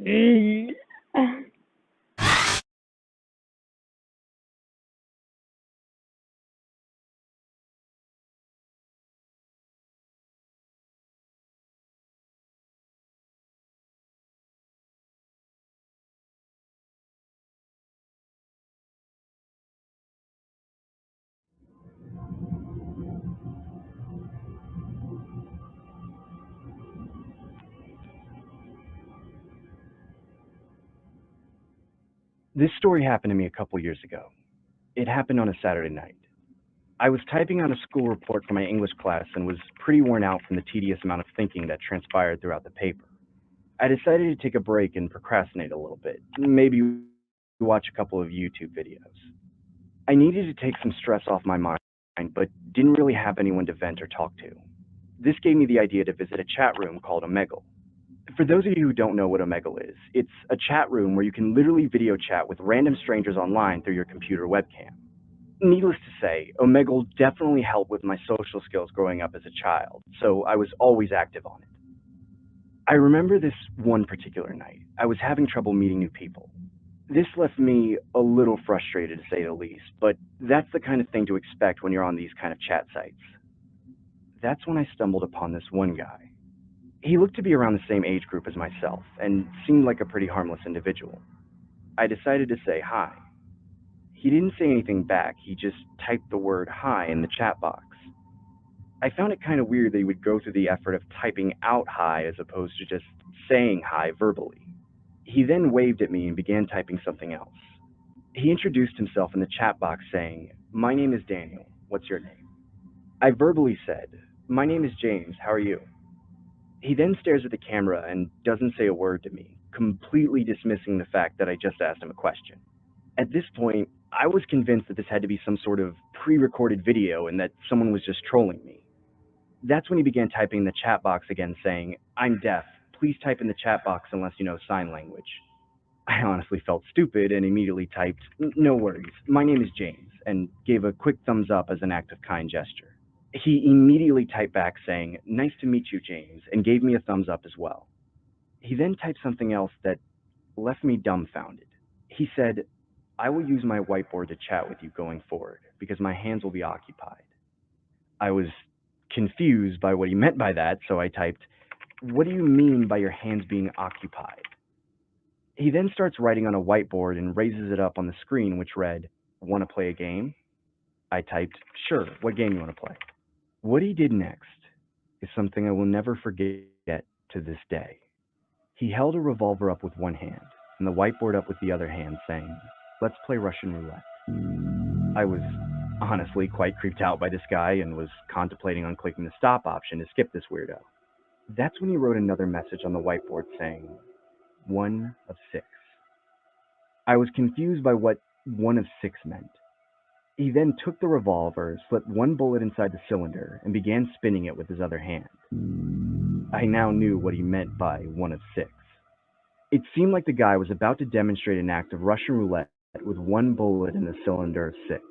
Mm. This story happened to me a couple years ago. It happened on a Saturday night. I was typing out a school report for my English class and was pretty worn out from the tedious amount of thinking that transpired throughout the paper. I decided to take a break and procrastinate a little bit, maybe watch a couple of YouTube videos. I needed to take some stress off my mind, but didn't really have anyone to vent or talk to. This gave me the idea to visit a chat room called Omegle. For those of you who don't know what Omegle is, it's a chat room where you can literally video chat with random strangers online through your computer webcam. Needless to say, Omegle definitely helped with my social skills growing up as a child, so I was always active on it. I remember this one particular night. I was having trouble meeting new people. This left me a little frustrated to say the least, but that's the kind of thing to expect when you're on these kind of chat sites. That's when I stumbled upon this one guy. He looked to be around the same age group as myself and seemed like a pretty harmless individual. I decided to say hi. He didn't say anything back, he just typed the word hi in the chat box. I found it kind of weird that he would go through the effort of typing out hi as opposed to just saying hi verbally. He then waved at me and began typing something else. He introduced himself in the chat box saying, "My name is Daniel. What's your name?" I verbally said, "My name is James. How are you?" He then stares at the camera and doesn't say a word to me, completely dismissing the fact that I just asked him a question. At this point, I was convinced that this had to be some sort of pre recorded video and that someone was just trolling me. That's when he began typing in the chat box again, saying, "I'm deaf. Please type in the chat box unless you know sign language." I honestly felt stupid and immediately typed, "No worries. My name is James," and gave a quick thumbs up as an act of kind gesture. He immediately typed back saying, "Nice to meet you, James," and gave me a thumbs up as well. He then typed something else that left me dumbfounded. He said, "I will use my whiteboard to chat with you going forward because my hands will be occupied." I was confused by what he meant by that, so I typed, "What do you mean by your hands being occupied?" He then starts writing on a whiteboard and raises it up on the screen, which read, "Want to play a game?" I typed, "Sure, what game you want to play?" What he did next is something I will never forget to this day. He held a revolver up with one hand and the whiteboard up with the other hand, saying, "Let's play Russian roulette." I was honestly quite creeped out by this guy and was contemplating on clicking the stop option to skip this weirdo. That's when he wrote another message on the whiteboard saying, "One of six." I was confused by what one of six meant. He then took the revolver, slipped one bullet inside the cylinder, and began spinning it with his other hand. I now knew what he meant by one of six. It seemed like the guy was about to demonstrate an act of Russian roulette with one bullet in the cylinder of six.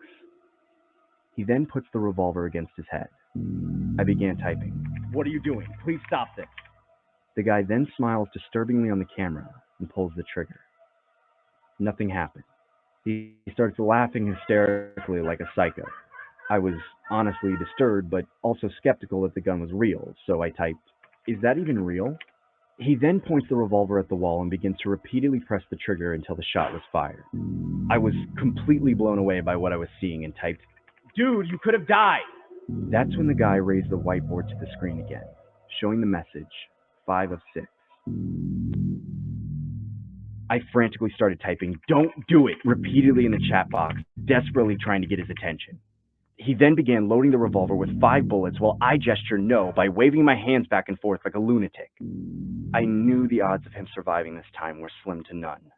He then puts the revolver against his head. I began typing, "What are you doing? Please stop this." The guy then smiles disturbingly on the camera and pulls the trigger. Nothing happened. He starts laughing hysterically like a psycho. I was honestly disturbed, but also skeptical that the gun was real, so I typed, "Is that even real?" He then points the revolver at the wall and begins to repeatedly press the trigger until the shot was fired. I was completely blown away by what I was seeing and typed, "Dude, you could have died." That's when the guy raised the whiteboard to the screen again, showing the message, 5 of 6. I frantically started typing, "Don't do it," repeatedly in the chat box, desperately trying to get his attention. He then began loading the revolver with 5 bullets while I gestured no by waving my hands back and forth like a lunatic. I knew the odds of him surviving this time were slim to none.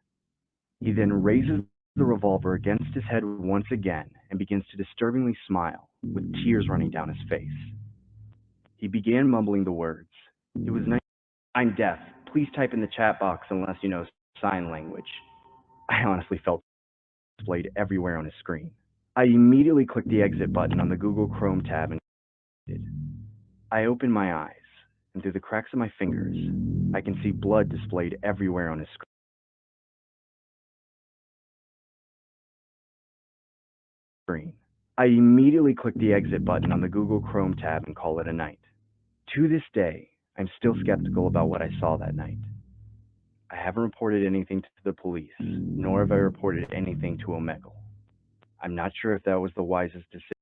He then raises the revolver against his head once again and begins to disturbingly smile, with tears running down his face. He began mumbling the words, "It was nice. I'm deaf. Please type in the chat box unless you know sign language." I honestly felt displayed everywhere on his screen. I immediately clicked the exit button on the Google Chrome tab and I opened my eyes and through the cracks of my fingers, I can see blood displayed everywhere on his screen. I immediately click the exit button on the Google Chrome tab and call it a night. To this day, I'm still skeptical about what I saw that night. I haven't reported anything to the police, nor have I reported anything to Omegle. I'm not sure if that was the wisest decision